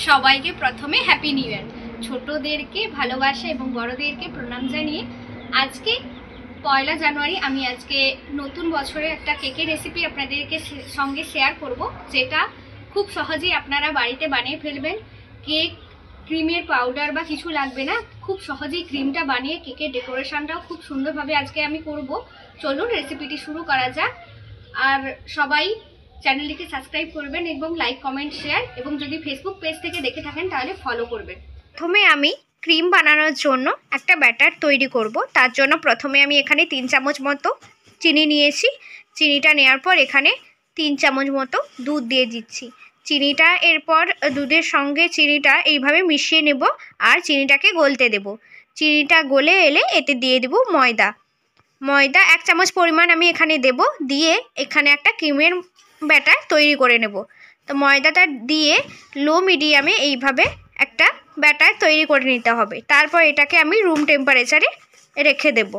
সবাইকে প্রথমে happy new year. ছোটদেরকে ভালোবাসা এবং বড়দেরকে প্রণাম জানিয়ে আজকে 1 জানুয়ারি আমি আজকে নতুন বছরের একটা কেকের রেসিপি আপনাদেরকে সঙ্গে শেয়ার করব, যেটা খুব সহজেই আপনারা বাড়িতে বানিয়ে ফেলবেন। কেক ক্রিমের পাউডার বা কিছু লাগবে না, খুব সহজেই ক্রিমটা বানিয়ে কেকের ডেকোরেশনটাও খুব সুন্দরভাবে আজকে আমি করব। চলুন রেসিপিটি শুরু করা যাক। আর সবাই চ্যানেলটিকে সাবস্ক্রাইব করবেন এবং লাইক কমেন্ট শেয়ার, এবং যদি ফেসবুক পেজ থেকে দেখে থাকেন তাহলে ফলো করবেন। প্রথমে আমি ক্রিম বানানোর জন্য একটা ব্যাটার তৈরি করব। তার জন্য প্রথমে আমি এখানে 3 চামচ মতো চিনি নিয়েছি। চিনিটা নেওয়ার পর এখানে 3 চামচ মতো দুধ দিয়ে দিচ্ছি। চিনিটা এরপর দুধের সঙ্গে চিনিটা এইভাবে মিশিয়ে নেব আর চিনিটাকে গলতে দেব। চিনিটা গলে এলে এতে দিয়ে দেব ময়দা। 1 চামচ পরিমাণ আমি এখানে দেব, দিয়ে এখানে একটা ক্রিমের ব্যাটার তৈরি করে নেব। তো ময়দাটা দিয়ে লো মিডিয়ামে এইভাবে একটা ব্যাটার তৈরি করে নিতে হবে। তারপর এটাকে আমি রুম টেম্পারেচারে রেখে দেব।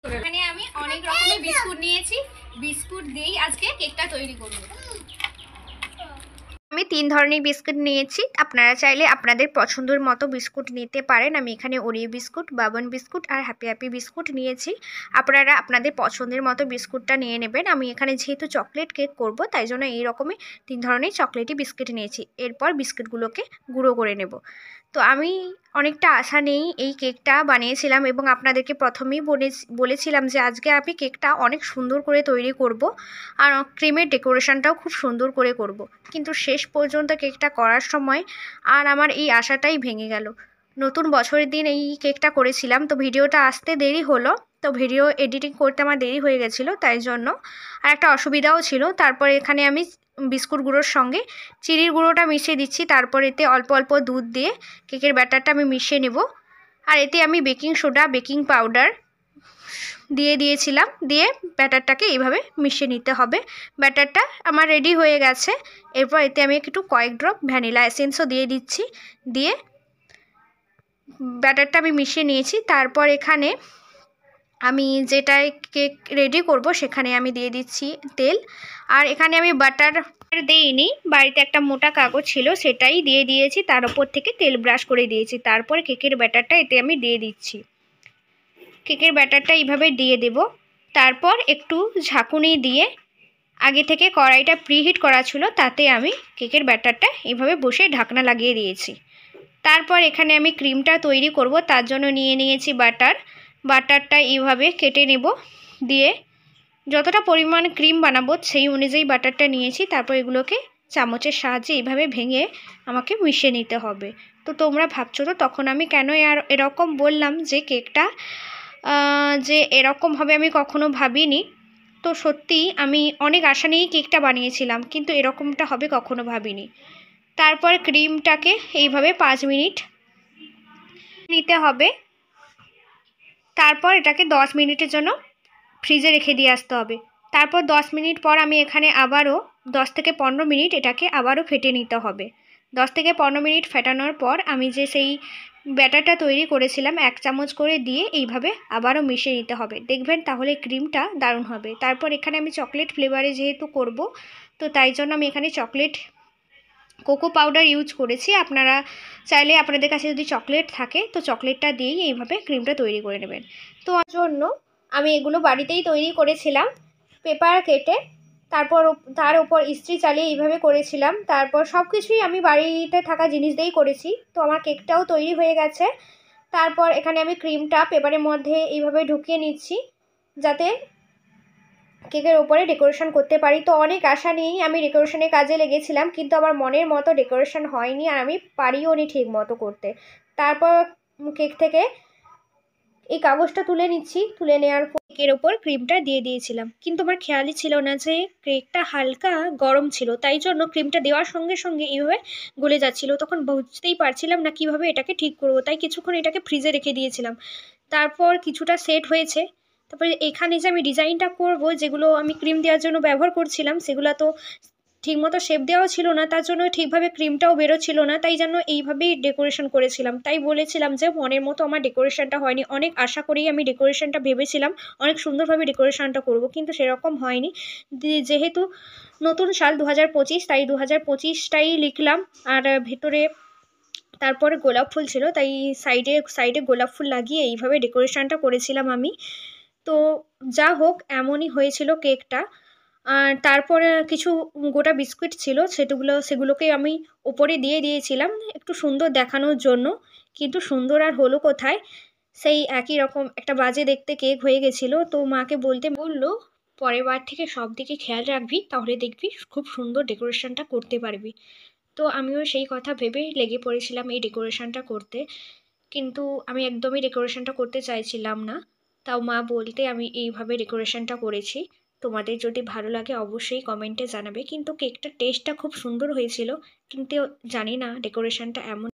এখানে আমি অনেক রকমের বিস্কুট নিয়েছি, বিস্কুট দিয়েই আজকে কেকটা তৈরি করব। আমি 3 ধরনের বিস্কুট নিয়েছি, আপনারা চাইলে আপনাদের পছন্দের মতো বিস্কুট নিতে পারেন। আমি এখানে ওরিও বিস্কুট, বাবন বিস্কুট আর হ্যাপি হ্যাপি বিস্কুট নিয়েছি। আপনারা আপনাদের পছন্দের মতো বিস্কুটটা নিয়ে নেবেন। আমি এখানে যেহেতু চকলেট কেক করব তাই জন্য এই রকমই 3 ধরনের চকলেটি বিস্কুট নিয়েছি। এরপর বিস্কুটগুলোকে গুঁড়ো করে নেব। তো আমি অনেকটা আশা নেই এই কেকটা বানিয়েছিলাম এবং আপনাদেরকে প্রথমেই বলেছিলাম যে আজকে আমি কেকটা অনেক সুন্দর করে তৈরি করব আর ক্রিমের ডেকোরেশনটাও খুব সুন্দর করে করব। কিন্তু শেষ পর্যন্ত কেকটা করার সময় আর আমার এই আশাটাই ভেঙে গেল। নতুন বছরের দিন এই কেকটা করেছিলাম, তো ভিডিওটা আসতে দেরি হলো, তো ভিডিও এডিটিং করতে আমার দেরি হয়ে গেছিলো, তাই জন্য আর একটা অসুবিধাও ছিল। তারপর এখানে আমি বিস্কুট গুঁড়োর সঙ্গে চিনির গুঁড়োটা মিশিয়ে দিচ্ছি। তারপর এতে অল্প অল্প দুধ দিয়ে কেকের ব্যাটারটা আমি মিশিয়ে নেব। আর এতে আমি বেকিং সোডা, বেকিং পাউডার দিয়ে দিয়েছিলাম, দিয়ে ব্যাটারটাকে এইভাবে মিশিয়ে নিতে হবে। ব্যাটারটা আমার রেডি হয়ে গেছে। এরপর এতে আমি একটু কয়েক ড্রপ ভ্যানিলা এসেন্সও দিয়ে দিচ্ছি। দিয়ে ব্যাটারটা আমি মিশিয়ে নিয়েছি। তারপর এখানে আমি যেটায় কেক রেডি করব সেখানে আমি দিয়ে দিচ্ছি তেল। আর এখানে আমি বাটার দিইনি, বাড়িতে একটা মোটা কাগজ ছিল সেটাই দিয়ে দিয়েছি, তার উপর থেকে তেল ব্রাশ করে দিয়েছি। তারপর কেকের ব্যাটারটা এতে আমি দিয়ে দিচ্ছি। কেকের ব্যাটারটা এইভাবে দিয়ে দেব। তারপর একটু ঝাঁকুনি দিয়ে আগে থেকে কড়াইটা প্রিহিট করা ছিল তাতে আমি কেকের ব্যাটারটা এইভাবে বসে ঢাকনা লাগিয়ে দিয়েছি। তারপর এখানে আমি ক্রিমটা তৈরি করব, তার জন্য নিয়ে নিয়েছি বাটারটা এইভাবে কেটে নেব, দিয়ে যতটা পরিমাণ ক্রিম বানাবো সেই অনুযায়ী বাটারটা নিয়েছি। তারপর এগুলোকে চামচের সাহায্যে এইভাবে ভেঙে আমাকে মিশিয়ে নিতে হবে। তো তোমরা ভাবছো তো তখন আমি কেন আর এরকম বললাম যে কেকটা যে এরকম হবে আমি কখনো ভাবিনি। তো সত্যি আমি অনেক আশা নিয়েই কেকটা বানিয়েছিলাম, কিন্তু এরকমটা হবে কখনো ভাবিনি। তারপর ক্রিমটাকে এইভাবে 5 মিনিট নিতে হবে। তারপর এটাকে 10 মিনিটের জন্য ফ্রিজে রেখে দিয়ে আসতে হবে। তারপর 10 মিনিট পর আমি এখানে আবারও 10 থেকে 15 মিনিট এটাকে আবারও ফেটে নিতে হবে। 10 থেকে 15 মিনিট ফেটানোর পর আমি যে সেই ব্যাটারটা তৈরি করেছিলাম 1 চামচ করে দিয়ে এইভাবে আবারও মিশিয়ে নিতে হবে। দেখবেন তাহলে ক্রিমটা দারুণ হবে। তারপর এখানে আমি চকলেট ফ্লেভারে যেহেতু করব, তো তাই জন্য আমি এখানে চকলেট কোকো পাউডার ইউজ করেছি। আপনারা চাইলে আপনাদের কাছে যদি চকলেট থাকে তো চকলেটটা দিয়েই এইভাবে ক্রিমটা তৈরি করে নেবেন। তো তার জন্য আমি এগুলো বাড়িতেই তৈরি করেছিলাম, পেপার কেটে তারপর তার উপর ইস্ত্রি চালিয়ে এইভাবে করেছিলাম। তারপর সব কিছুই আমি বাড়িতে থাকা জিনিস দিয়েই করেছি। তো আমার কেকটাও তৈরি হয়ে গেছে। তারপর এখানে আমি ক্রিমটা পেপারের মধ্যে এইভাবে ঢুকিয়ে নিচ্ছি যাতে কেকের ওপরে ডেকোরেশন করতে পারি। তো অনেক আশা নিয়েই আমি ডেকোরেশনের কাজে লেগেছিলাম, কিন্তু আমার মনের মতো ডেকোরেশন হয়নি আর আমি পারিও নি ঠিক মতো করতে। তারপর কেক থেকে এই কাগজটা তুলে নিচ্ছি, তুলে নেওয়ার পর কেকের ওপর ক্রিমটা দিয়ে দিয়েছিলাম, কিন্তু আমার খেয়ালই ছিল না যে কেকটা হালকা গরম ছিল, তাই জন্য ক্রিমটা দেওয়ার সঙ্গে সঙ্গে এইভাবে গলে যাচ্ছিল। তখন বুঝতেই পারছিলাম না কিভাবে এটাকে ঠিক করব, তাই কিছুক্ষণ এটাকে ফ্রিজে রেখে দিয়েছিলাম। তারপর কিছুটা সেট হয়েছে। তারপরে এখানে যে আমি ডিজাইনটা করব, যেগুলো আমি ক্রিম দেওয়ার জন্য ব্যবহার করছিলাম সেগুলো তো ঠিকমতো শেপ দেওয়াও ছিল না, তার জন্য ঠিকভাবে ক্রিমটাও বেরোচ্ছিল না, তাই জন্য এইভাবেই ডেকোরেশন করেছিলাম। তাই বলেছিলাম যে মনের মতো আমার ডেকোরেশনটা হয়নি। অনেক আশা করেই আমি ডেকোরেশনটা ভেবেছিলাম অনেক সুন্দরভাবে ডেকোরেশনটা করব, কিন্তু সেরকম হয়নি। যেহেতু নতুন সাল 2025, তাই 2025টাই লিখলাম। আর ভেতরে তারপরে গোলাপ ফুল ছিল, তাই সাইডে সাইডে গোলাপ ফুল লাগিয়ে এইভাবে ডেকোরেশনটা করেছিলাম আমি। তো যা হোক, এমনই হয়েছিল কেকটা। আর তারপরে কিছু গোটা বিস্কুট ছিল, সেগুলোকে আমি ওপরে দিয়ে দিয়েছিলাম একটু সুন্দর দেখানোর জন্য। কিন্তু সুন্দর আর হলো কোথায়, সেই একই রকম একটা বাজে দেখতে কেক হয়ে গেছিলো। তো মাকে বললো পরের বার থেকে সব দিকে খেয়াল রাখবি, তাহলে দেখবি খুব সুন্দর ডেকোরেশনটা করতে পারবি। তো আমিও সেই কথা ভেবেই লেগে পড়েছিলাম এই ডেকোরেশনটা করতে। কিন্তু আমি একদমই ডেকোরেশনটা করতে চাইছিলাম না, তাও মা বলতে আমি এইভাবে ডেকোরেশনটা করেছি। তোমাদের যদি ভালো লাগে অবশ্যই কমেন্টে জানাবে। কিন্তু কেকটার টেস্টটা খুব সুন্দর হয়েছিল, কিন্তু জানি না ডেকোরেশনটা এমন